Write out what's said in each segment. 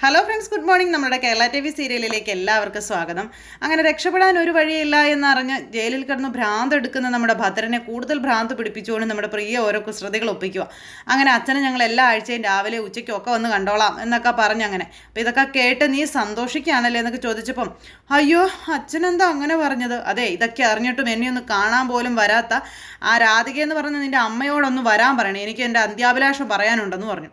Hello friends, good morning. നമ്മുടെ Kerala T V സീരിയലിലേക്ക് എല്ലാവർക്കും സ്വാഗതം. അങ്ങനെ രക്ഷപ്പെടാൻ ഒരു വഴിയില്ല എന്നറിഞ്ഞ് ജയിലിൽ കിടന്ന് ഭ്രാന്ത് എടുക്കുന്ന നമ്മുടെ ഭദ്രനെ കൂടുതൽ ഭ്രാന്ത് പിടിപ്പിച്ചുകൊണ്ട് നമ്മുടെ പ്രിയ ഓരോ കുസൃതികൾ ഒപ്പിക്കുക. അങ്ങനെ അച്ഛനെ ഞങ്ങൾ എല്ലാ ആഴ്ചയും രാവിലെ ഉച്ചയ്ക്കും ഒക്കെ വന്ന് കണ്ടോളാം എന്നൊക്കെ പറഞ്ഞ് അങ്ങനെ. അപ്പോൾ ഇതൊക്കെ കേട്ട് നീ സന്തോഷിക്കുകയാണല്ലേ എന്നൊക്കെ ചോദിച്ചപ്പം, അയ്യോ അച്ഛനെന്താ അങ്ങനെ പറഞ്ഞത്? അതെ, ഇതൊക്കെ അറിഞ്ഞിട്ടും എന്നെ ഒന്ന് കാണാൻ പോലും വരാത്ത ആ രാധിക എന്ന് പറഞ്ഞ നിൻ്റെ അമ്മയോടൊന്ന് വരാൻ പറയണേ, എനിക്ക് എൻ്റെ അന്ത്യാഭിലാഷം പറയാനുണ്ടെന്ന് പറഞ്ഞു.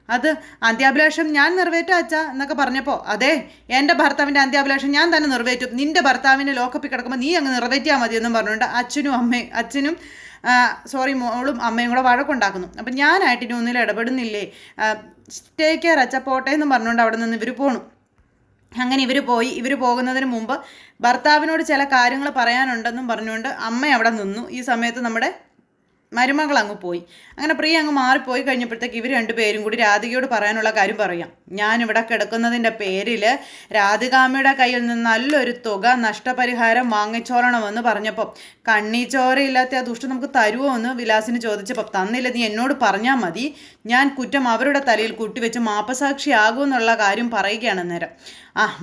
അത് അന്ത്യാഭിലാഷം ഞാൻ നിറവേറ്റാ അച്ഛാ എന്നൊക്കെ പറഞ്ഞപ്പോൾ, അതെ എൻ്റെ ഭർത്താവിൻ്റെ അന്ത്യാഭിലാഷം ഞാൻ തന്നെ നിറവേറ്റും, നിൻ്റെ ഭർത്താവിൻ്റെ ലോക്കപ്പിൽ കിടക്കുമ്പോൾ നീ അങ്ങ് നിറവേറ്റിയാൽ മതി എന്നും പറഞ്ഞുകൊണ്ട് അച്ഛനും മോളും അമ്മയും കൂടെ വഴക്കുണ്ടാക്കുന്നു. അപ്പം ഞാനായിട്ട് ഇനി ഒന്നിലും ഇടപെടുന്നില്ലേ, ടേക്ക് കെയർ അച്ഛാ പോട്ടെ എന്നും പറഞ്ഞുകൊണ്ട് അവിടെ നിന്ന് ഇവർ പോണു. അങ്ങനെ ഇവർ പോകുന്നതിന് മുമ്പ് ഭർത്താവിനോട് ചില കാര്യങ്ങൾ പറയാനുണ്ടെന്നും പറഞ്ഞുകൊണ്ട് അമ്മ അവിടെ നിന്നു. ഈ സമയത്ത് നമ്മുടെ മരുമകൾ അങ്ങ് പോയി. അങ്ങനെ പ്രിയ അങ്ങ് മാറിപ്പോയി കഴിഞ്ഞപ്പോഴത്തേക്ക് ഇവർ രണ്ടുപേരും കൂടി രാധികയോട് പറയാനുള്ള കാര്യം പറയാം. ഞാനിവിടെ കിടക്കുന്നതിൻ്റെ പേരിൽ രാധികാമ്മയുടെ കയ്യിൽ നിന്ന് നല്ലൊരു തുക നഷ്ടപരിഹാരം വാങ്ങിച്ചോളണമെന്ന് പറഞ്ഞപ്പോൾ, കണ്ണീച്ചോരയില്ലാത്ത ആ ദുഷ്ടം നമുക്ക് തരുമോ എന്ന് വിലാസിന് ചോദിച്ചപ്പോൾ, തന്നില്ല, നീ എന്നോട് പറഞ്ഞാൽ മതി, ഞാൻ കുറ്റം അവരുടെ തലയിൽ കുട്ടിവെച്ച് മാപ്പസാക്ഷിയാകുമെന്നുള്ള കാര്യം പറയുകയാണ് നേരം.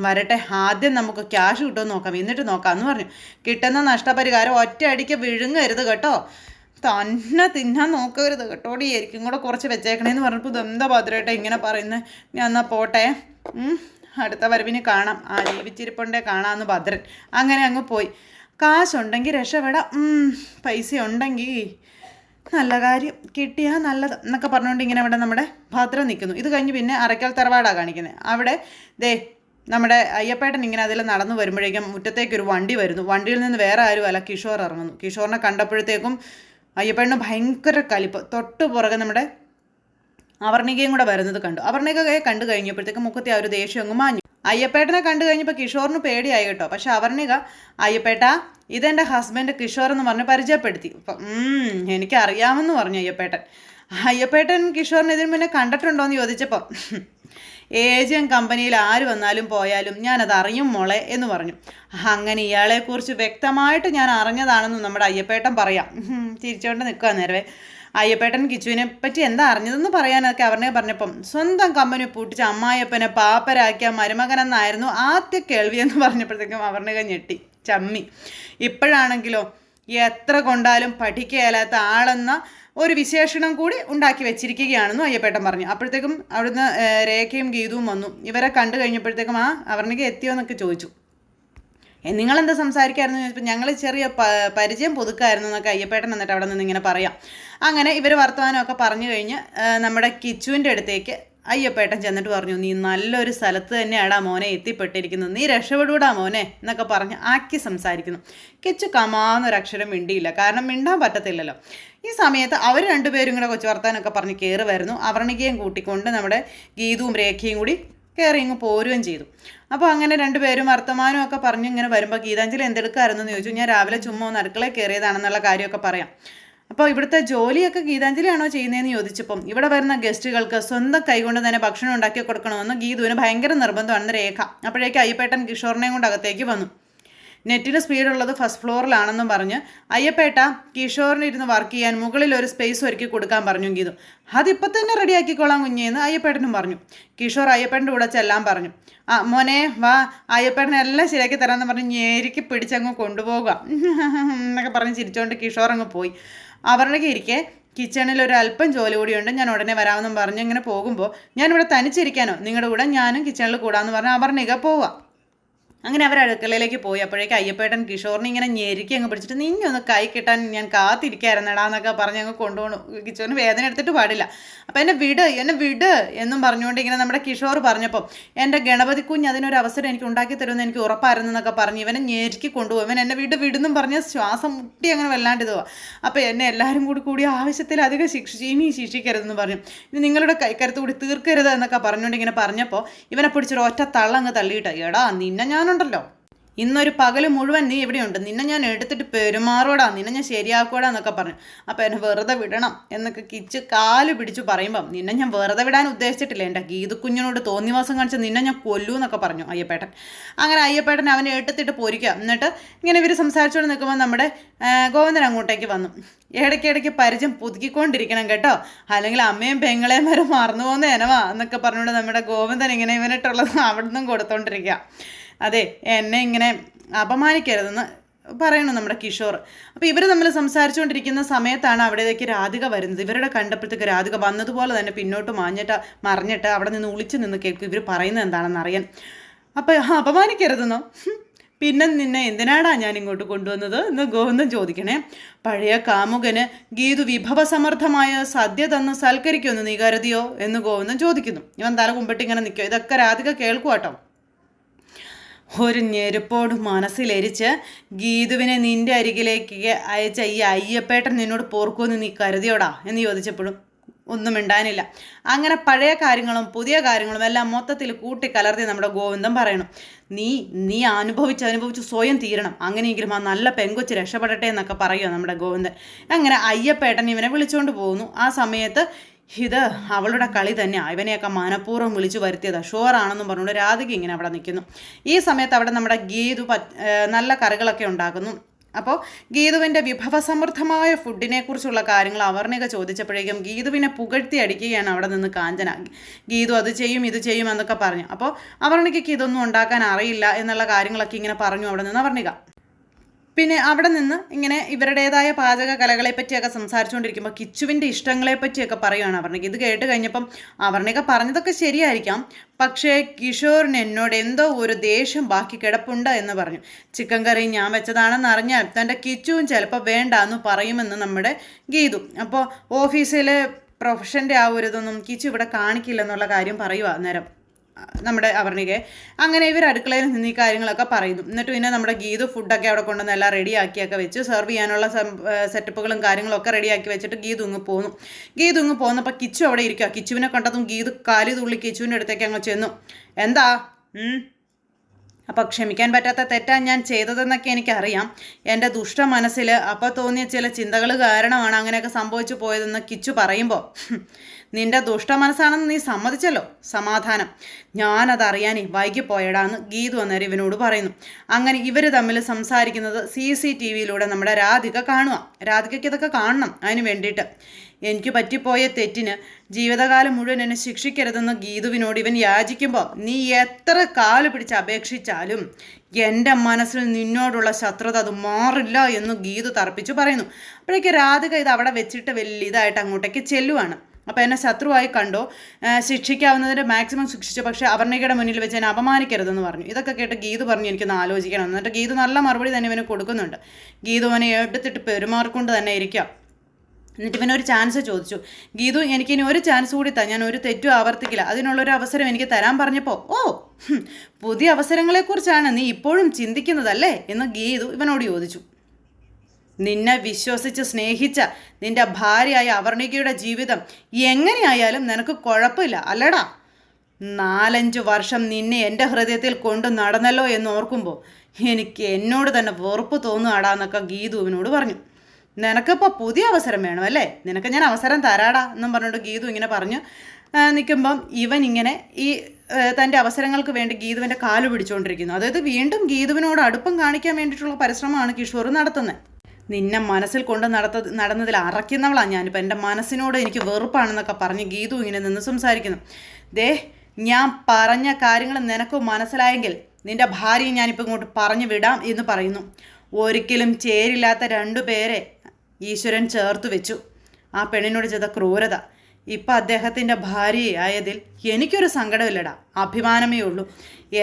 വരട്ടെ, ആദ്യം നമുക്ക് ക്യാഷ് കിട്ടുമെന്ന് നോക്കാം, എന്നിട്ട് നോക്കാമെന്ന് പറഞ്ഞു. കിട്ടുന്ന നഷ്ടപരിഹാരം ഒറ്റയടിക്ക് വിഴുങ്ങരുത് കേട്ടോ, തന്നെ തിന്നാൻ നോക്കരുത് കേട്ടോടി, ആയിരിക്കും കൂടെ കുറച്ച് വെച്ചേക്കണേന്ന് പറഞ്ഞപ്പോൾ, ഇതെന്താ ഭദ്രേട്ട ഇങ്ങനെ പറയുന്നത്, ഞാൻ എന്നാൽ പോട്ടെ, അടുത്ത വരവിന് കാണാം, ജീവിച്ചിരിപ്പുണ്ടേ കാണാമെന്ന് ഭദ്രൻ. അങ്ങനെ അങ്ങ് പോയി. കാശുണ്ടെങ്കിൽ രക്ഷപ്പെടാം, പൈസ ഉണ്ടെങ്കിൽ നല്ല കാര്യം, കിട്ടിയാൽ നല്ലത് എന്നൊക്കെ പറഞ്ഞുകൊണ്ട് ഇങ്ങനെ അവിടെ നമ്മുടെ ഭദ്രൻ നിൽക്കുന്നു. ഇത് കഴിഞ്ഞ് പിന്നെ അറയ്ക്കൽ തറവാടാണ് കാണിക്കുന്നത്. അവിടെ നമ്മുടെ അയ്യപ്പേട്ടൻ ഇങ്ങനെ അതിൽ നടന്നു വരുമ്പോഴേക്കും മുറ്റത്തേക്കൊരു വണ്ടി വരുന്നു. വണ്ടിയിൽ നിന്ന് വേറെ ആരും അല്ല, കിഷോർ ഇറങ്ങുന്നു. കിഷോറിനെ കണ്ടപ്പോഴത്തേക്കും അയ്യപ്പേട്ടന് ഭയങ്കര കലിപ്പ്. തൊട്ട് പുറകെ നമ്മുടെ അവർണികയും കൂടെ വരുന്നത് കണ്ടു. അവർണികയെ കണ്ടു കഴിഞ്ഞപ്പോഴത്തേക്കും മുഖത്തെ ആ ഒരു ദേഷ്യം അങ്ങ് മാഞ്ഞു. അയ്യപ്പേട്ടനെ കണ്ടു കഴിഞ്ഞപ്പോൾ കിഷോറിന് പേടിയായി കേട്ടോ. പക്ഷെ അവർണിക, അയ്യപ്പേട്ട ഇതെൻ്റെ ഹസ്ബൻഡ് കിഷോർ എന്ന് പറഞ്ഞ് പരിചയപ്പെടുത്തി. അപ്പം എനിക്കറിയാമെന്ന് പറഞ്ഞു അയ്യപ്പേട്ടൻ കിഷോറിന് ഇതിന് മുന്നേ കണ്ടിട്ടുണ്ടോ എന്ന് ചോദിച്ചപ്പോൾ, ഏജിയൻ കമ്പനിയിൽ ആര് വന്നാലും പോയാലും ഞാനത് അറിയും മോളെ എന്ന് പറഞ്ഞു. അങ്ങനെ ഇയാളെക്കുറിച്ച് വ്യക്തമായിട്ട് ഞാൻ അറിഞ്ഞതാണെന്ന് നമ്മുടെ അയ്യപ്പേട്ടൻ പറയാം. ചിരിച്ചുകൊണ്ട് നിൽക്കുക നേരവേ. അയ്യപ്പേട്ടൻ കിച്ചുവിനെ പറ്റി എന്താ അറിഞ്ഞതെന്ന് പറയാനൊക്കെ അവരുടെ പറഞ്ഞപ്പം, സ്വന്തം കമ്പനി പൂട്ടിച്ച് അമ്മായിയപ്പനെ പാപ്പരാക്കിയ മരുമകനെന്നായിരുന്നു ആദ്യ കേൾവി എന്ന് പറഞ്ഞപ്പോഴത്തേക്കും അവരുടെ ഞെട്ടി ചമ്മി. ഇപ്പോഴാണെങ്കിലോ എത്ര കൊണ്ടാലും പഠിക്കുകയല്ലാത്ത ആളെന്ന ഒരു വിശേഷണം കൂടി ഉണ്ടാക്കി വെച്ചിരിക്കുകയാണെന്നും അയ്യപ്പേട്ടൻ പറഞ്ഞു. അപ്പോഴത്തേക്കും അവിടുന്ന് രേഖയും ഗീതവും വന്നു. ഇവരെ കണ്ടു കഴിഞ്ഞപ്പോഴത്തേക്കും അവർക്ക് എത്തിയോ എന്നൊക്കെ ചോദിച്ചു. നിങ്ങളെന്താ സംസാരിക്കായിരുന്നു ചോദിച്ചപ്പോൾ, ഞങ്ങൾ ചെറിയ പരിചയം പുതുക്കായിരുന്നു എന്നൊക്കെ അയ്യപ്പേട്ടൻ എന്നിട്ട് അവിടെ നിന്ന് ഇങ്ങനെ പറയാം. അങ്ങനെ ഇവർ വർത്തമാനമൊക്കെ പറഞ്ഞു കഴിഞ്ഞ് നമ്മുടെ കിച്ചുവിൻ്റെ അടുത്തേക്ക് അയ്യപ്പേട്ടൻ ചെന്നിട്ട് പറഞ്ഞു, നീ നല്ലൊരു സ്ഥലത്ത് തന്നെയാടാ മോനെ എത്തിപ്പെട്ടിരിക്കുന്നത്, നീ രക്ഷപ്പെടൂടാ മോനെ എന്നൊക്കെ പറഞ്ഞ് ആക്കി സംസാരിക്കുന്നു. കിച്ചു കമാന്നൊരക്ഷരം മിണ്ടിയില്ല, കാരണം മിണ്ടാൻ പറ്റത്തില്ലല്ലോ. ഈ സമയത്ത് അവർ രണ്ടുപേരും കൂടെ കൊച്ചു വർത്താനൊക്കെ പറഞ്ഞ് കയറി വരുന്നു. അവർണികയും കൂട്ടിക്കൊണ്ട് നമ്മുടെ ഗീതവും രേഖയും കൂടി കയറി ഇങ്ങ് പോരുകയും ചെയ്തു. അപ്പോൾ അങ്ങനെ രണ്ടുപേരും വർത്തമാനമൊക്കെ പറഞ്ഞ് ഇങ്ങനെ വരുമ്പോൾ, ഗീതാഞ്ജലി എന്തെടുക്കാമായിരുന്നു എന്ന് ചോദിച്ചു. ഞാൻ രാവിലെ ചുമ്മാ ഒന്ന് അടുക്കളയിൽ കയറിയതാണെന്നുള്ള കാര്യമൊക്കെ പറയാം. അപ്പോൾ ഇവിടുത്തെ ജോലിയൊക്കെ ഗീതാഞ്ജലിയാണോ ചെയ്യുന്നതെന്ന് ചോദിച്ചപ്പം, ഇവിടെ വരുന്ന ഗസ്റ്റുകൾക്ക് സ്വന്തം കൈകൊണ്ട് തന്നെ ഭക്ഷണം ഉണ്ടാക്കി കൊടുക്കണമെന്ന് ഗീതുവിന് ഭയങ്കര നിർബന്ധമാണെന്ന് രേഖ. അപ്പോഴേക്കും അയ്യപ്പേട്ടൻ കിഷോറിനെയും കൊണ്ട് അകത്തേക്ക് വന്നു. നെറ്റിന് സ്പീഡുള്ളത് ഫസ്റ്റ് ഫ്ലോറിലാണെന്നും പറഞ്ഞ് അയ്യപ്പേട്ട കിഷോറിനിരുന്ന് വർക്ക് ചെയ്യാൻ മുകളിൽ ഒരു സ്പേസ് ഒരുക്കി കൊടുക്കാൻ പറഞ്ഞു ഗീതു. അതിപ്പോൾ തന്നെ റെഡിയാക്കിക്കോളാം കുഞ്ഞേന്ന് അയ്യപ്പേട്ടനും പറഞ്ഞു. കിഷോർ അയ്യപ്പേട്ടൻ്റെ കൂടെ ചെല്ലാൻ പറഞ്ഞു. മോനെ വാ, അയ്യപ്പേട്ടനെ എല്ലാം ശരിയാക്കി തരാമെന്ന് പറഞ്ഞ് ഞേരിക്ക് പിടിച്ചങ്ങ് കൊണ്ടുപോകുക എന്നൊക്കെ പറഞ്ഞ് ചിരിച്ചുകൊണ്ട് കിഷോർ അങ്ങ് പോയി. അവരുടെ ഇരിക്കെ കിച്ചണിൽ ഒരു അല്പം ജോലി കൂടിയുണ്ട്, ഞാൻ ഉടനെ വരാമെന്നും പറഞ്ഞ് ഇങ്ങനെ പോകുമ്പോൾ, ഞാനിവിടെ തനിച്ചിരിക്കാനോ, നിങ്ങളുടെ കൂടെ ഞാനും കിച്ചണിൽ കൂടാമെന്ന് പറഞ്ഞ് അവർണിക പോവുക. അങ്ങനെ അവർ അടുക്കളയിലേക്ക് പോയി. അപ്പോഴേക്കും അയ്യപ്പേട്ടൻ കിഷോറിനെ ഇങ്ങനെ ഞെരുക്കി അങ്ങ് പിടിച്ചിട്ട്, നിന്നെ ഒന്ന് കൈ കിട്ടാൻ ഞാൻ കാത്തിരിക്കായിരുന്നടാ എന്നൊക്കെ പറഞ്ഞ് അങ്ങ് കൊണ്ടുപോകണു. കിഷോറിന് വേദന എടുത്തിട്ട് പാടില്ല. അപ്പോൾ എന്നെ വിട് എന്നും പറഞ്ഞുകൊണ്ട് ഇങ്ങനെ നമ്മുടെ കിഷോർ പറഞ്ഞപ്പോൾ, എൻ്റെ ഗണപതി കുഞ്ഞ് അതിനൊരു അവസരം എനിക്ക് ഉണ്ടാക്കി തരുമെന്ന് എനിക്ക് ഉറപ്പായിരുന്നു എന്നൊക്കെ പറഞ്ഞ് ഇവനെ ഞെരുക്കി കൊണ്ടുപോകും. ഇവൻ എന്നെ വിടുന്നും പറഞ്ഞ് ശ്വാസം മുട്ടി അങ്ങനെ വല്ലാണ്ട് ഇതുവാ. അപ്പോൾ എന്നെ എല്ലാവരും കൂടി ആവശ്യത്തിലധികം ശിക്ഷിച്ചു, ഇനി ശിക്ഷിക്കരുതെന്ന് പറഞ്ഞു. ഇനി നിങ്ങളുടെ കൈക്കരുത്ത് കൂടി തീർക്കരുത് എന്നൊക്കെ പറഞ്ഞുകൊണ്ട് ഇങ്ങനെ പറഞ്ഞപ്പോൾ ഇവനെ പിടിച്ചൊരു ഒറ്റ തള്ളങ്ങ് തള്ളിയിട്ട്, എടാ നിന്നെ ഞാനുണ്ടല്ലോ ഇന്നൊരു പകൽ മുഴുവൻ നീ ഇവിടെയുണ്ട്, നിന്നെ ഞാൻ എടുത്തിട്ട് പെരുമാറോടാ, നിന്നെ ഞാൻ ശരിയാക്കോടാ എന്നൊക്കെ പറഞ്ഞു. അപ്പോൾ എന്നെ വെറുതെ വിടണം എന്നൊക്കെ കിച്ച് കാല് പിടിച്ചു പറയുമ്പം, നിന്നെ ഞാൻ വെറുതെ വിടാൻ ഉദ്ദേശിച്ചിട്ടില്ല, എൻ്റെ ഗീതുക്കുഞ്ഞിനോട് തോന്നിവാസം കാണിച്ച് നിന്നെ ഞാൻ കൊല്ലൂ എന്നൊക്കെ പറഞ്ഞു അയ്യപ്പേട്ടൻ. അങ്ങനെ അയ്യപ്പേട്ടൻ അവനെ എടുത്തിട്ട് പോരിക്കുക. എന്നിട്ട് ഇങ്ങനെ ഇവർ സംസാരിച്ചുകൊണ്ട് നിൽക്കുമ്പോൾ നമ്മുടെ ഗോവിന്ദൻ അങ്ങോട്ടേക്ക് വന്നു. ഇടയ്ക്കിടയ്ക്ക് പരിചയം പുതുക്കിക്കൊണ്ടിരിക്കണം കേട്ടോ, അല്ലെങ്കിൽ അമ്മയും പെങ്ങളെയും വരെ മറന്നു പോകുന്ന എനവാ എന്നൊക്കെ പറഞ്ഞുകൊണ്ട് നമ്മുടെ ഗോവിന്ദൻ ഇങ്ങനെ ഇവനിട്ടുള്ളത് അവിടെ നിന്നും കൊടുത്തോണ്ടിരിക്കുക. അതെ, എന്നെ ഇങ്ങനെ അപമാനിക്കരുതെന്ന് പറയുന്നു നമ്മുടെ കിഷോർ. അപ്പോൾ ഇവർ തമ്മിൽ സംസാരിച്ചുകൊണ്ടിരിക്കുന്ന സമയത്താണ് അവിടേക്ക് രാധിക വരുന്നത്. ഇവരുടെ കണ്ടപ്പോഴത്തേക്ക് രാധിക വന്നതുപോലെ തന്നെ പിന്നോട്ട് മറിഞ്ഞിട്ട് അവിടെ നിന്ന് ഒളിച്ചു നിന്ന് കേൾക്കും ഇവർ പറയുന്നത് എന്താണെന്ന് അറിയാൻ. അപ്പോൾ അപമാനിക്കരുതെന്നോ, പിന്നെ നിന്നെ എന്തിനാടാ ഞാൻ ഇങ്ങോട്ട് കൊണ്ടുവന്നത് എന്ന് ഗോവിന്ദൻ ചോദിക്കണേ. പഴയ കാമുകന് ഗീതു വിഭവസമർത്ഥമായ സദ്യ തന്ന് സൽക്കരിക്കുമെന്ന് നീ കരുതിയോ എന്ന് ഗോവിന്ദൻ ചോദിക്കുന്നു. ഇവൻ തല കുമ്പിട്ട് ഇങ്ങനെ നിൽക്കും. ഇതൊക്കെ രാധിക കേൾക്കുവാട്ടോ. ഒരു ഞെരുപ്പോട് മനസ്സിലെരിച്ച് ഗീതുവിനെ നിന്റെ അരികിലേക്ക് അയച്ച ഈ അയ്യപ്പേട്ടൻ നിന്നോട് പോർക്കുമെന്ന് നീ കരുതിയോടാ എന്ന് ചോദിച്ചപ്പോഴും ഒന്നും മിണ്ടാനില്ല. അങ്ങനെ പഴയ കാര്യങ്ങളും പുതിയ കാര്യങ്ങളും എല്ലാം മൊത്തത്തിൽ കൂട്ടിക്കലർത്തി നമ്മുടെ ഗോവിന്ദൻ പറയണം. നീ അനുഭവിച്ച് സ്വയം തീരണം, അങ്ങനെയെങ്കിലും ആ നല്ല പെങ്കൊച്ച് രക്ഷപ്പെടട്ടെ എന്നൊക്കെ പറയുമോ നമ്മുടെ ഗോവിന്ദൻ. അങ്ങനെ അയ്യപ്പേട്ടൻ ഇവനെ വിളിച്ചുകൊണ്ട് പോകുന്നു. ആ സമയത്ത് ഇത് അവളുടെ കളി തന്നെയാണ്, ഇവനെയൊക്കെ മനഃപൂർവ്വം വിളിച്ചു വരുത്തിയതാ, ഷുവറാണെന്നും പറഞ്ഞുകൊണ്ട് രാധിക ഇങ്ങനെ അവിടെ നിൽക്കുന്നു. ഈ സമയത്ത് അവിടെ നമ്മുടെ ഗീതു നല്ല കറികളൊക്കെ ഉണ്ടാക്കുന്നു. അപ്പോൾ ഗീതുവിൻ്റെ വിഭവസമൃദ്ധമായ ഫുഡിനെക്കുറിച്ചുള്ള കാര്യങ്ങൾ അവർണിക ചോദിച്ചപ്പോഴേക്കും ഗീതുവിനെ പുകഴ്ത്തി അടിക്കുകയാണ് അവിടെ നിന്ന് കാഞ്ചന. ഗീതു അത് ചെയ്യും ഇത് ചെയ്യും എന്നൊക്കെ പറഞ്ഞു. അപ്പോൾ അവർണികയ്ക്ക് ഇതൊന്നും ഉണ്ടാക്കാൻ അറിയില്ല എന്നുള്ള കാര്യങ്ങളൊക്കെ ഇങ്ങനെ പറഞ്ഞു അവിടെ നിന്ന് അവർണിക. പിന്നെ അവിടെ നിന്ന് ഇങ്ങനെ ഇവരുടേതായ പാചക കലകളെ പറ്റിയൊക്കെ സംസാരിച്ചുകൊണ്ടിരിക്കുമ്പോൾ കിച്ചുവിൻ്റെ ഇഷ്ടങ്ങളെ പറ്റിയൊക്കെ പറയുകയാണ് അവർണിക. ഇത് കേട്ട് കഴിഞ്ഞപ്പം അവർണിക പറഞ്ഞതൊക്കെ ശരിയായിരിക്കാം, പക്ഷേ കിഷോറിന് എന്നോട് എന്തോ ഒരു ദേഷ്യം ബാക്കി കിടപ്പുണ്ട് എന്ന് പറഞ്ഞു. ചിക്കൻ കറി ഞാൻ വെച്ചതാണെന്ന് അറിഞ്ഞാൽ തൻ്റെ കിച്ചുവും ചിലപ്പോൾ വേണ്ട എന്ന് പറയുമെന്ന് നമ്മുടെ ഗീതു. അപ്പോൾ ഓഫീസിലെ പ്രൊഫഷൻ്റെ ആ ഒരു ഇതൊന്നും കിച്ചു ഇവിടെ കാണിക്കില്ലെന്നുള്ള കാര്യം പറയുക അന്നേരം നമ്മുടെ അവർണികയെ. അങ്ങനെ ഇവർ അടുക്കളയിൽ നിന്ന് ഈ കാര്യങ്ങളൊക്കെ പറയുന്നു. എന്നിട്ട് പിന്നെ നമ്മുടെ ഗീതു ഫുഡൊക്കെ അവിടെ കൊണ്ടുവന്ന് എല്ലാം റെഡിയാക്കിയൊക്കെ വെച്ച് സെർവ് ചെയ്യാനുള്ള സെറ്റപ്പുകളും കാര്യങ്ങളൊക്കെ റെഡിയാക്കി വെച്ചിട്ട് ഗീതു ഇങ്ങ് പോന്നപ്പോൾ കിച്ചു അവിടെ ഇരിക്കുക. കിച്ചുവിനെ കണ്ടതും ഗീതു കാലി തുള്ളി കിച്ചുവിൻ്റെ അടുത്തേക്ക് അങ്ങ് ചെന്നു. എന്താ അപ്പോൾ ക്ഷമിക്കാൻ പറ്റാത്ത തെറ്റാൻ ഞാൻ ചെയ്തതെന്നൊക്കെ എനിക്കറിയാം. എൻ്റെ ദുഷ്ട മനസ്സിൽ അപ്പോൾ തോന്നിയ ചില ചിന്തകൾ കാരണമാണ് അങ്ങനെയൊക്കെ സംഭവിച്ചു പോയതെന്ന് കിച്ചു പറയുമ്പോൾ, നിൻ്റെ ദുഷ്ട മനസ്സാണെന്ന് നീ സമ്മതിച്ചല്ലോ, സമാധാനം. ഞാനതറിയാനേ വൈകിപ്പോയടാന്ന് ഗീതു അന്നേരം ഇവനോട് പറയുന്നു. അങ്ങനെ ഇവർ തമ്മിൽ സംസാരിക്കുന്നത് CCTVയിലൂടെ നമ്മുടെ രാധിക കാണുക. രാധികയ്ക്ക് ഇതൊക്കെ കാണണം. അതിന് വേണ്ടിയിട്ട് എനിക്ക് പറ്റിപ്പോയ തെറ്റിന് ജീവിതകാലം മുഴുവൻ എന്നെ ശിക്ഷിക്കരുതെന്ന് ഗീതുവിനോട് ഇവൻ യാചിക്കുമ്പോൾ, നീ എത്ര കാല് പിടിച്ച് അപേക്ഷിച്ചാലും എൻ്റെ മനസ്സിൽ നിന്നോടുള്ള ശത്രുത അത് മാറില്ല എന്ന് ഗീതു തർപ്പിച്ചു പറയുന്നു. അപ്പോഴേക്ക് രാധിക ഇത് അവിടെ വെച്ചിട്ട് വലിയ ഇതായിട്ട് അങ്ങോട്ടേക്ക് ചെല്ലുവാണ്. അപ്പോൾ എന്നെ ശത്രുവായി കണ്ടോ, ശിക്ഷിക്കാവുന്നതിൻ്റെ മാക്സിമം ശിക്ഷിച്ചു, പക്ഷേ അവർണികയുടെ മുന്നിൽ വെച്ച് എന്നെ അപമാനിക്കരുതെന്ന് പറഞ്ഞു. ഇതൊക്കെ കേട്ട് ഗീതു പറഞ്ഞു എനിക്കൊന്ന് ആലോചിക്കണം. എന്നിട്ട് ഗീതു നല്ല മറുപടി തന്നെ ഇവന് കൊടുക്കുന്നുണ്ട്. ഗീതു അവനെ എടുത്തിട്ട് പെരുമാറിക്കൊണ്ട് തന്നെ ഇരിക്കുക. എന്നിട്ട് ഇവനൊരു ചാൻസ് ചോദിച്ചു. ഗീതു, എനിക്കിനി ഒരു ചാൻസ് കൂടി ഞാൻ ഒരു തെറ്റും ആവർത്തിക്കില്ല, അതിനുള്ളൊരു അവസരം എനിക്ക് തരാൻ പറഞ്ഞപ്പോൾ, പുതിയ അവസരങ്ങളെക്കുറിച്ചാണ് നീ ഇപ്പോഴും ചിന്തിക്കുന്നതല്ലേ എന്ന് ഗീതു ഇവനോട് ചോദിച്ചു. നിന്നെ വിശ്വസിച്ച് സ്നേഹിച്ച നിന്റെ ഭാര്യയായ അവർണികയുടെ ജീവിതം എങ്ങനെയായാലും നിനക്ക് കുഴപ്പമില്ല അല്ലടാ. 4-5 വർഷം നിന്നെ എൻ്റെ ഹൃദയത്തിൽ കൊണ്ടു നടന്നല്ലോ എന്ന് ഓർക്കുമ്പോൾ എനിക്ക് എന്നോട് തന്നെ വെറുപ്പ് തോന്നുകടാ എന്നൊക്കെ ഗീതു ഇവനോട് പറഞ്ഞു. നിനക്കിപ്പോൾ പുതിയ അവസരം വേണമല്ലേ, നിനക്ക് ഞാൻ അവസരം തരാടാ എന്നും പറഞ്ഞുകൊണ്ട് ഗീതു ഇങ്ങനെ പറഞ്ഞു നിൽക്കുമ്പം ഇവൻ ഇങ്ങനെ ഈ തൻ്റെ അവസരങ്ങൾക്ക് വേണ്ടി ഗീതുവിൻ്റെ കാല് പിടിച്ചുകൊണ്ടിരിക്കുന്നു. അതായത് വീണ്ടും ഗീതുവിനോട് അടുപ്പം കാണിക്കാൻ വേണ്ടിയിട്ടുള്ള പരിശ്രമമാണ് കിഷോർ നടത്തുന്നത്. നിന്നെ മനസ്സിൽ കൊണ്ട് നടന്നതിൽ അറയ്ക്കുന്നവളാണ് ഞാനിപ്പോൾ, എൻ്റെ മനസ്സിനോട് എനിക്ക് വെറുപ്പാണെന്നൊക്കെ പറഞ്ഞ് ഗീതു ഇങ്ങനെ നിന്ന് സംസാരിക്കുന്നു. ഞാൻ പറഞ്ഞ കാര്യങ്ങൾ നിനക്ക് മനസ്സിലായെങ്കിൽ നിൻ്റെ ഭാര്യയെ ഞാനിപ്പോൾ ഇങ്ങോട്ട് പറഞ്ഞു വിടാം എന്ന് പറയുന്നു. ഒരിക്കലും ചേരില്ലാത്ത 2 പേരെ ഈശ്വരൻ ചേർത്ത് വെച്ചു. ആ പെണ്ണിനോട് ചെയ്ത ക്രൂരത ഇപ്പം അദ്ദേഹത്തിൻ്റെ ഭാര്യയായതിൽ എനിക്കൊരു സങ്കടമില്ലടാ, അഭിമാനമേ ഉള്ളൂ.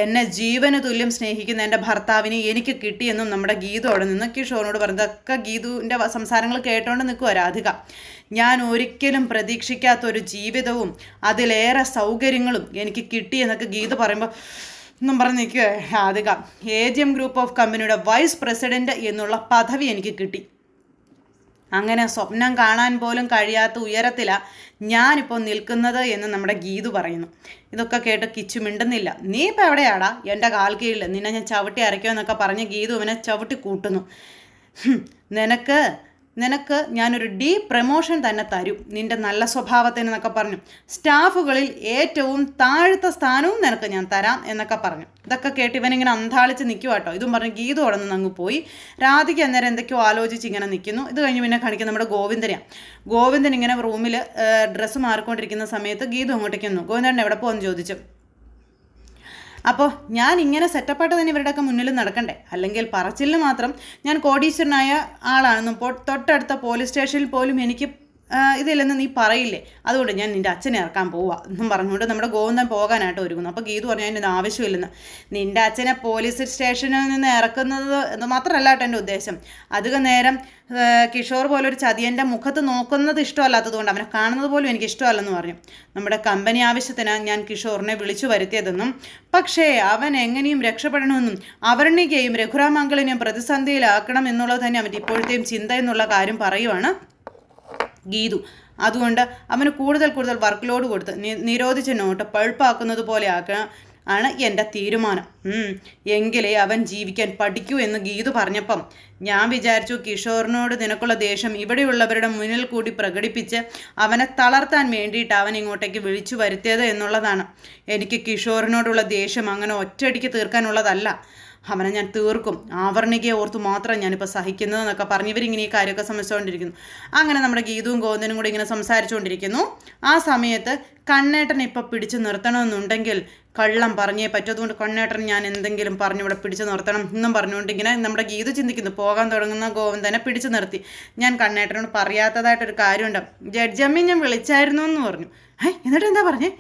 എന്നെ ജീവന് തുല്യം സ്നേഹിക്കുന്ന എൻ്റെ ഭർത്താവിനെ എനിക്ക് കിട്ടിയെന്നും നമ്മുടെ ഗീതു അവിടെ നിന്ന് കിഷോറിനോട് പറഞ്ഞതൊക്കെ ഗീതുവിൻ്റെ സംസാരങ്ങൾ കേട്ടോണ്ട് നിൽക്കുക രാധിക. ഞാൻ ഒരിക്കലും പ്രതീക്ഷിക്കാത്തൊരു ജീവിതവും അതിലേറെ സൗകര്യങ്ങളും എനിക്ക് കിട്ടിയെന്നൊക്കെ ഗീതു പറയുമ്പോൾ എന്നും പറഞ്ഞ് നിൽക്കുക രാധിക. AGM ഗ്രൂപ്പ് ഓഫ് കമ്പനിയുടെ വൈസ് പ്രസിഡൻറ്റ് എന്നുള്ള പദവി എനിക്ക് കിട്ടി. അങ്ങനെ സ്വപ്നം കാണാൻ പോലും കഴിയാത്ത ഉയരത്തിലാണ് ഞാനിപ്പോൾ നിൽക്കുന്നത് എന്ന് നമ്മുടെ ഗീതു പറയുന്നു. ഇതൊക്കെ കേട്ട് കിച്ചു മിണ്ടുന്നില്ല. നീ ഇപ്പം എവിടെയാടാ? എൻ്റെ കാൽ കീഴിൽ നിന്നെ ഞാൻ ചവിട്ടി അരയ്ക്കുമെന്നൊക്കെ പറഞ്ഞ് ഗീതു അവനെ ചവിട്ടി കൂട്ടുന്നു. നിനക്ക് ഞാനൊരു പ്രമോഷൻ തന്നെ തരും നിൻ്റെ നല്ല സ്വഭാവത്തിന് എന്നൊക്കെ പറഞ്ഞു. സ്റ്റാഫുകളിൽ ഏറ്റവും താഴത്തെ സ്ഥാനവും നിനക്ക് ഞാൻ തരാം എന്നൊക്കെ പറഞ്ഞു. ഇതൊക്കെ കേട്ട് ഇവനിങ്ങനെ അന്താളിച്ച് നിൽക്കുക കേട്ടോ. ഇതും പറഞ്ഞ് ഗീതു അവിടെ നിന്ന് അങ്ങ് പോയി. രാധിക അന്നേരം എന്തൊക്കെയോ ആലോചിച്ച് ഇങ്ങനെ നിൽക്കുന്നു. ഇത് കഴിഞ്ഞ് പിന്നെ കാണിക്കുന്ന നമ്മുടെ ഗോവിന്ദനെയാണ്. ഗോവിന്ദൻ ഇങ്ങനെ റൂമിൽ ഡ്രസ്സ് മാറിക്കൊണ്ടിരിക്കുന്ന സമയത്ത് ഗീതു അങ്ങോട്ടേക്ക് വന്നു. ഗോവിന്ദൻ എവിടെ പോകുമെന്ന് ചോദിച്ചു. അപ്പോൾ ഞാൻ ഇങ്ങനെ സെറ്റപ്പായിട്ട് തന്നെ ഇവരുടെയൊക്കെ മുന്നിൽ നടക്കണ്ടേ? അല്ലെങ്കിൽ പറച്ചിലിന് മാത്രം ഞാൻ കോടീശ്വരനായ ആളാണെന്നും തൊട്ടടുത്ത പോലീസ് സ്റ്റേഷനിൽ പോലും എനിക്ക് ഇതില്ലെന്ന് നീ പറയില്ലേ? അതുകൊണ്ട് ഞാൻ നിൻ്റെ അച്ഛനെ ഇറക്കാൻ പോവുക എന്നും പറഞ്ഞുകൊണ്ട് നമ്മുടെ ഗോവിന്ദൻ പോകാനായിട്ട് ഒരുങ്ങുന്നു. അപ്പോൾ ഗീതു പറഞ്ഞു അതിൻ്റെ ആവശ്യമില്ലെന്ന്. നിൻ്റെ അച്ഛനെ പോലീസ് സ്റ്റേഷനിൽ നിന്ന് ഇറക്കുന്നത് എന്ന് മാത്രമല്ല കേട്ടോ എൻ്റെ ഉദ്ദേശം. അധികം നേരം കിഷോർ പോലൊരു ചതിയൻ്റെ മുഖത്ത് നോക്കുന്നത് ഇഷ്ടമല്ലാത്തതുകൊണ്ട് അവനെ കാണുന്നത് പോലും എനിക്ക് ഇഷ്ടമല്ലെന്ന് പറഞ്ഞു. നമ്മുടെ കമ്പനി ആവശ്യത്തിന് ഞാൻ കിഷോറിനെ വിളിച്ചു വരുത്തിയതെന്നും പക്ഷേ അവൻ എങ്ങനെയും രക്ഷപ്പെടണമെന്നും അവർണികയും രഘുറാം അങ്കിളിനെയും പ്രതിസന്ധിയിലാക്കണം എന്നുള്ളത് തന്നെ അവൻ്റെ ഇപ്പോഴത്തെയും ചിന്ത എന്നുള്ള കാര്യം പറയുവാണ് ഗീതു. അതുകൊണ്ട് അവന് കൂടുതൽ വർക്ക് ലോഡ് കൊടുത്ത് നിരോധിച്ച നോട്ട് പഴുപ്പാക്കുന്നത് പോലെ ആണ് എൻ്റെ തീരുമാനം. എങ്കിലേ അവൻ ജീവിക്കാൻ പഠിക്കൂ എന്ന് ഗീതു പറഞ്ഞപ്പം ഞാൻ വിചാരിച്ചു കിഷോറിനോട് നിനക്കുള്ള ദേഷ്യം ഇവിടെയുള്ളവരുടെ മുന്നിൽ കൂടി പ്രകടിപ്പിച്ച് അവനെ തളർത്താൻ വേണ്ടിയിട്ട് അവൻ ഇങ്ങോട്ടേക്ക് വിളിച്ചു വരുത്തിയത് എന്നുള്ളതാണ്. എനിക്ക് കിഷോറിനോടുള്ള ദേഷ്യം അങ്ങനെ ഒറ്റയടിക്ക് തീർക്കാനുള്ളതല്ല. അവനെ ഞാൻ തീർക്കും. ആവർണികയെ ഓർത്ത് മാത്രം ഞാനിപ്പോൾ സഹിക്കുന്നതെന്നൊക്കെ പറഞ്ഞ് ഇവരിങ്ങനെ ഈ കാര്യമൊക്കെ സംബന്ധിച്ചുകൊണ്ടിരിക്കുന്നു. അങ്ങനെ നമ്മുടെ ഗീതവും ഗോവിന്ദനും കൂടി ഇങ്ങനെ സംസാരിച്ചുകൊണ്ടിരിക്കുന്നു. ആ സമയത്ത് കണ്ണേട്ടനെ ഇപ്പോൾ പിടിച്ചു നിർത്തണമെന്നുണ്ടെങ്കിൽ കള്ളം പറഞ്ഞേ പറ്റൂ. അതുകൊണ്ട് കണ്ണേട്ടൻ ഞാൻ എന്തെങ്കിലും പറഞ്ഞു ഇവിടെ പിടിച്ചു നിർത്തണം എന്നും പറഞ്ഞുകൊണ്ട് ഇങ്ങനെ നമ്മുടെ ഗീതു ചിന്തിക്കുന്നു. പോകാൻ തുടങ്ങുന്ന ഗോവിന്ദനെ പിടിച്ചു നിർത്തി. ഞാൻ കണ്ണേട്ടനോട് പറയാത്തതായിട്ടൊരു കാര്യമുണ്ട്. ജഡ്ജമ്മയെ ഞാൻ വിളിച്ചായിരുന്നു എന്ന് പറഞ്ഞു. എന്നിട്ട് എന്താ പറഞ്ഞേ?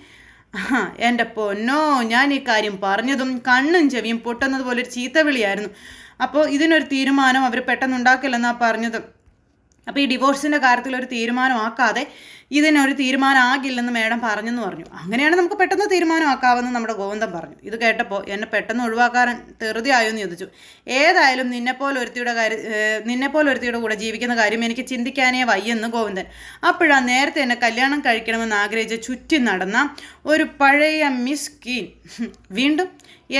എൻ്റെ പൊന്നോ, ഞാൻ ഈ കാര്യം പറഞ്ഞതും കണ്ണും ചെവിയും പൊട്ടുന്നത് പോലെ ഒരു ചീത്ത വിളിയായിരുന്നു. അപ്പോൾ ഇതിനൊരു തീരുമാനം അവർ പെട്ടെന്ന് ഉണ്ടാക്കില്ലെന്നാണ് പറഞ്ഞത്. അപ്പോൾ ഈ ഡിവോഴ്സിൻ്റെ കാര്യത്തിൽ ഒരു തീരുമാനമാക്കാതെ ഇതിനൊരു തീരുമാനമാകില്ലെന്ന് മേഡം പറഞ്ഞെന്ന് പറഞ്ഞു. അങ്ങനെയാണ് നമുക്ക് പെട്ടെന്ന് തീരുമാനമാക്കാമെന്ന് നമ്മുടെ ഗോവിന്ദൻ പറഞ്ഞു. ഇത് കേട്ടപ്പോൾ എന്നെ പെട്ടെന്ന് ഒഴിവാക്കാൻ ധൃതിയായോ എന്ന് ചോദിച്ചു. ഏതായാലും നിന്നെപ്പോലെ ഒരുത്തിയുടെ കൂടെ ജീവിക്കുന്ന കാര്യം എനിക്ക് ചിന്തിക്കാനേ വയ്യെന്ന് ഗോവിന്ദൻ. അപ്പോഴാണ് നേരത്തെ എന്നെ കല്യാണം കഴിക്കണമെന്ന് ആഗ്രഹിച്ച് ചുറ്റി നടന്ന ഒരു പഴയ മിസ്കീൻ വീണ്ടും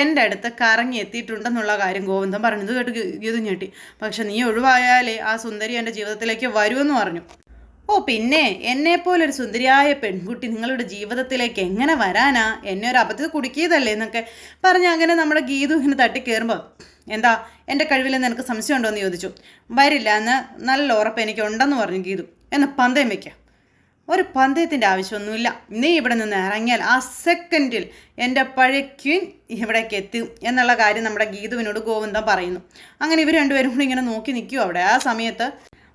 എൻ്റെ അടുത്ത് കറങ്ങി എത്തിയിട്ടുണ്ടെന്നുള്ള കാര്യം ഗോവിന്ദൻ പറഞ്ഞു. ഇത് കേട്ട് ഗീതു ഞെട്ടി. പക്ഷെ നീ ഒഴിവായാലേ ആ സുന്ദരി എൻ്റെ ജീവിതത്തിലേക്ക് വരുമെന്ന് പറഞ്ഞു. ഓ പിന്നെ എന്നെപ്പോലൊരു സുന്ദരിയായ പെൺകുട്ടി നിങ്ങളുടെ ജീവിതത്തിലേക്ക് എങ്ങനെ വരാനാ? എന്നെ ഒരു അബദ്ധത്തിൽ കുടുക്കിയതല്ലേ എന്നൊക്കെ പറഞ്ഞ് അങ്ങനെ നമ്മുടെ ഗീതു ഇങ്ങനെ തട്ടിക്കയറുമ്പോൾ എന്താ എൻ്റെ കഴിവിൽ നിനക്ക് സംശയമുണ്ടോ എന്ന് ചോദിച്ചു. വരില്ല എന്ന് നല്ല ഉറപ്പ് എനിക്കുണ്ടെന്ന് പറഞ്ഞു ഗീതു. എന്ന് പന്തയം വയ്ക്കാം. ഒരു പന്തയത്തിൻ്റെ ആവശ്യമൊന്നുമില്ല. നീ ഇവിടെ നിന്ന് ഇറങ്ങിയാൽ ആ സെക്കൻഡിൽ എൻ്റെ പഴയ ക്വീൻ ഇവിടേക്ക് എത്തും എന്നുള്ള കാര്യം നമ്മുടെ ഗീതുവിനോട് ഗോവിന്ദൻ പറയുന്നു. അങ്ങനെ ഇവർ രണ്ടുപേരും കൂടി ഇങ്ങനെ നോക്കി നിൽക്കും അവിടെ. ആ സമയത്ത്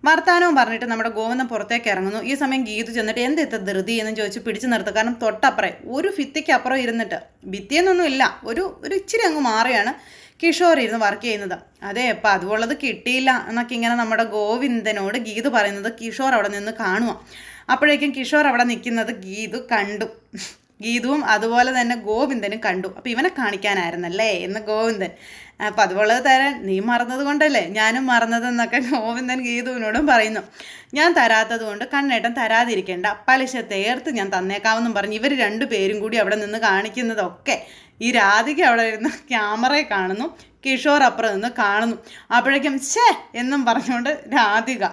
വർത്താനവും പറഞ്ഞിട്ട് നമ്മുടെ ഗോവിന്ദൻ പുറത്തേക്ക് ഇറങ്ങുന്നു. ഈ സമയം ഗീതു ചെന്നിട്ട് എന്തെത്ത ധൃതി എന്ന് ചോദിച്ച് പിടിച്ചു നിർത്തുക. കാരണം തൊട്ടപ്പുറം ഒരു ഭിത്തിക്ക് അപ്പുറം ഇരുന്നിട്ട് ഭിത്തിയെന്നൊന്നും ഇല്ല, ഒരു ഇച്ചിരി അങ്ങ് മാറിയാണ് കിഷോർ ഇരുന്ന് വർക്ക് ചെയ്യുന്നത്. അതെ അപ്പം അതുള്ളത് കിട്ടിയില്ല എന്നൊക്കെ ഇങ്ങനെ നമ്മുടെ ഗോവിന്ദനോട് ഗീതു പറയുന്നത് കിഷോർ അവിടെ നിന്ന് കാണുക. അപ്പോഴേക്കും കിഷോർ അവിടെ നിൽക്കുന്നത് ഗീതു കണ്ടു. ഗീതുവും അതുപോലെ തന്നെ ഗോവിന്ദനും കണ്ടു. അപ്പോൾ ഇവനെ കാണിക്കാനായിരുന്നല്ലേ എന്ന് ഗോവിന്ദൻ. അപ്പം അതുപോലെ തരാൻ നീ മറന്നത് കൊണ്ടല്ലേ ഞാനും മറന്നതെന്നൊക്കെ ഗോവിന്ദൻ ഗീതുവിനോടും പറയുന്നു. ഞാൻ തരാത്തത് കൊണ്ട് കണ്ണേട്ടൻ തരാതിരിക്കേണ്ട, പലിശ തേർത്ത് ഞാൻ തന്നേക്കാമെന്നും പറഞ്ഞ് ഇവർ രണ്ടുപേരും കൂടി അവിടെ നിന്ന് കാണിക്കുന്നതൊക്കെ ഈ രാധിക അവിടെ ഇരുന്ന് ക്യാമറയെ കാണുന്നു, കിഷോർ അപ്പുറം നിന്ന് കാണുന്നു. അപ്പോഴേക്കും ഛേ എന്നും പറഞ്ഞുകൊണ്ട് രാധിക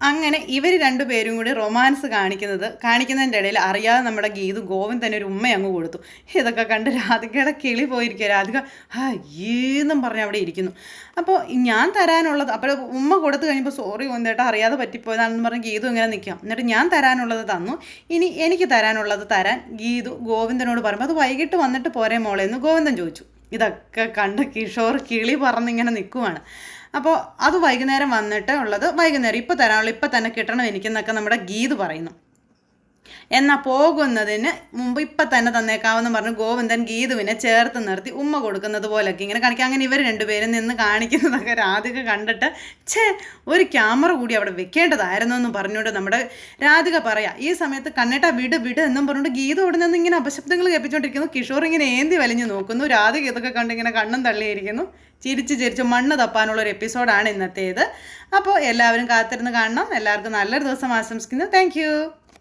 അങ്ങനെ ഇവർ രണ്ടുപേരും കൂടി റൊമാൻസ് കാണിക്കുന്നതിൻ്റെ ഇടയിൽ അറിയാതെ നമ്മുടെ ഗീതു ഗോവിന്ദന് ഒരു ഉമ്മ അങ്ങ് കൊടുത്തു. ഇതൊക്കെ കണ്ട് രാധികയുടെ കിളി പോയിരിക്കുക. രാധിക ഏന്നും പറഞ്ഞ് അവിടെ ഇരിക്കുന്നു. അപ്പോൾ ഞാൻ തരാനുള്ളത് അപ്പോൾ ഉമ്മ കൊടുത്തു കഴിഞ്ഞപ്പോൾ സോറി ഗോവിന്ദേട്ടാ അറിയാതെ പറ്റിപ്പോയതാണെന്ന് പറഞ്ഞ് ഗീതു ഇങ്ങനെ നിൽക്കാം. എന്നിട്ട് ഞാൻ തരാനുള്ളത് തന്നു, ഇനി എനിക്ക് തരാനുള്ളത് തരാൻ ഗീതു ഗോവിന്ദനോട് പറയുമ്പോൾ അത് വൈകിട്ട് വന്നിട്ട് പോരേ മോളെ എന്ന് ഗോവിന്ദൻ ചോദിച്ചു. ഇതൊക്കെ കണ്ട് കിഷോർ കിളി പറന്നിങ്ങനെ നിൽക്കുവാണ്. അപ്പോൾ അത് വൈകുന്നേരം വന്നിട്ട് ഉള്ളത് വൈകുന്നേരം ഇപ്പോൾ തരാനുള്ള ഇപ്പം തന്നെ കിട്ടണം എനിക്കെന്നൊക്കെ നമ്മുടെ ഗീതു പറയുന്നു. എന്നാൽ പോകുന്നതിന് മുമ്പ് ഇപ്പം തന്നെ തന്നേക്കാവെന്ന് പറഞ്ഞ് ഗോവിന്ദൻ ഗീതുവിനെ ചേർത്ത് നിർത്തി ഉമ്മ കൊടുക്കുന്നത് പോലൊക്കെ ഇങ്ങനെ കാണിക്കുക. അങ്ങനെ ഇവർ രണ്ടുപേരും നിന്ന് കാണിക്കുന്നതൊക്കെ രാധിക കണ്ടിട്ട് ഒരു ക്യാമറ കൂടി അവിടെ വെക്കേണ്ടതായിരുന്നു എന്ന് പറഞ്ഞുകൊണ്ട് നമ്മുടെ രാധിക പറയാം. ഈ സമയത്ത് കണ്ണേട്ടാ വിട് വിട് എന്നും പറഞ്ഞുകൊണ്ട് ഗീതു അവിടെ നിന്ന് ഇങ്ങനെ അപശബ്ദങ്ങൾ കേൾപ്പിച്ചുകൊണ്ടിരിക്കുന്നു. കിഷോർ ഇങ്ങനെ ഏന്തി വലിഞ്ഞു നോക്കുന്നു. രാധിക ഇതൊക്കെ കണ്ട് ഇങ്ങനെ കണ്ണും തള്ളിയിരിക്കുന്നു. ചിരിച്ച് മണ്ണ് തപ്പാനുള്ളൊരു എപ്പിസോഡാണ് ഇന്നത്തേത്. അപ്പോൾ എല്ലാവരും കാത്തിരുന്ന് കാണണം. എല്ലാവർക്കും നല്ലൊരു ദിവസം ആശംസിക്കുന്നു. താങ്ക്